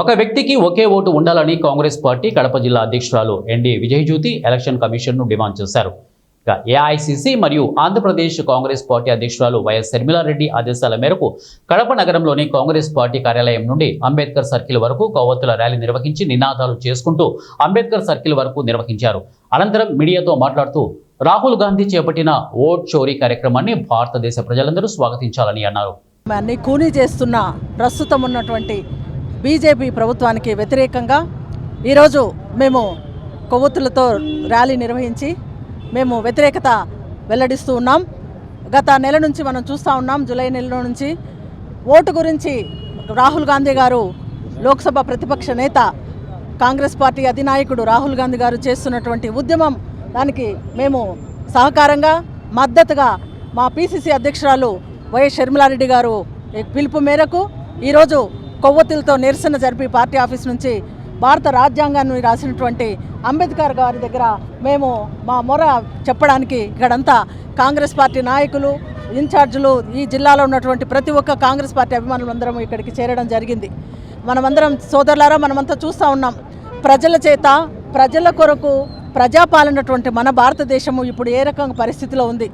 ఒక వ్యక్తికి ఒకే ఓటు ఉండాలని కాంగ్రెస్ పార్టీ కడప జిల్లా అధ్యక్షురాలు ఎన్డీ విజయజ్యోతి ఎలక్షన్ కమిషన్ను డిమాండ్ చేశారు. ఇక ఏఐసిసి మరియు ఆంధ్రప్రదేశ్ కాంగ్రెస్ పార్టీ అధ్యక్షురాలు వైఎస్ శర్మిలారెడ్డి ఆదేశాల మేరకు కడప నగరంలోని కాంగ్రెస్ పార్టీ కార్యాలయం నుండి అంబేద్కర్ సర్కిల్ వరకు కొవ్వొత్తుల ర్యాలీ నిర్వహించి నినాదాలు చేసుకుంటూ అంబేద్కర్ సర్కిల్ వరకు నిర్వహించారు. అనంతరం మీడియాతో మాట్లాడుతూ రాహుల్ గాంధీ చేపట్టిన ఓట్ చోరీ కార్యక్రమాన్ని భారతదేశ ప్రజలందరూ స్వాగతించాలని అన్నారు. అన్ని కూనీ చేస్తున్న ప్రస్తుతం ఉన్నటువంటి బీజేపీ ప్రభుత్వానికి వ్యతిరేకంగా ఈరోజు మేము కొవ్వొత్తులతో ర్యాలీ నిర్వహించి మేము వ్యతిరేకత వెల్లడిస్తూ ఉన్నాం. గత నెల నుంచి మనం చూస్తూ ఉన్నాం, జూలై నెలలో నుంచి ఓటు గురించి రాహుల్ గాంధీ గారు లోక్సభ ప్రతిపక్ష నేత కాంగ్రెస్ పార్టీ అధినాయకుడు రాహుల్ గాంధీ గారు చేస్తున్నటువంటి ఉద్యమం దానికి మేము సహకారంగా మద్దతుగా మా పిసిసి అధ్యక్షురాలు వైఎస్ షర్మిలారెడ్డి గారు పిలుపు మేరకు ఈరోజు కొవ్వొత్తులతో నిరసన జరిపి పార్టీ ఆఫీస్ నుంచి భారత రాజ్యాంగాన్ని రాసినటువంటి అంబేద్కర్ గారి దగ్గర మేము మా మొర చెప్పడానికి ఇక్కడంతా కాంగ్రెస్ పార్టీ నాయకులు, ఇన్ఛార్జీలు, ఈ జిల్లాలో ఉన్నటువంటి ప్రతి ఒక్క కాంగ్రెస్ పార్టీ అభిమానులందరం ఇక్కడికి చేరడం జరిగింది. మనమందరం సోదరులారా, మనమంతా చూస్తూ ఉన్నాం, ప్రజల చేత ప్రజల కొరకు ప్రజాపాలనటువంటి మన భారతదేశము ఇప్పుడు ఏ రకంగా పరిస్థితిలో ఉంది.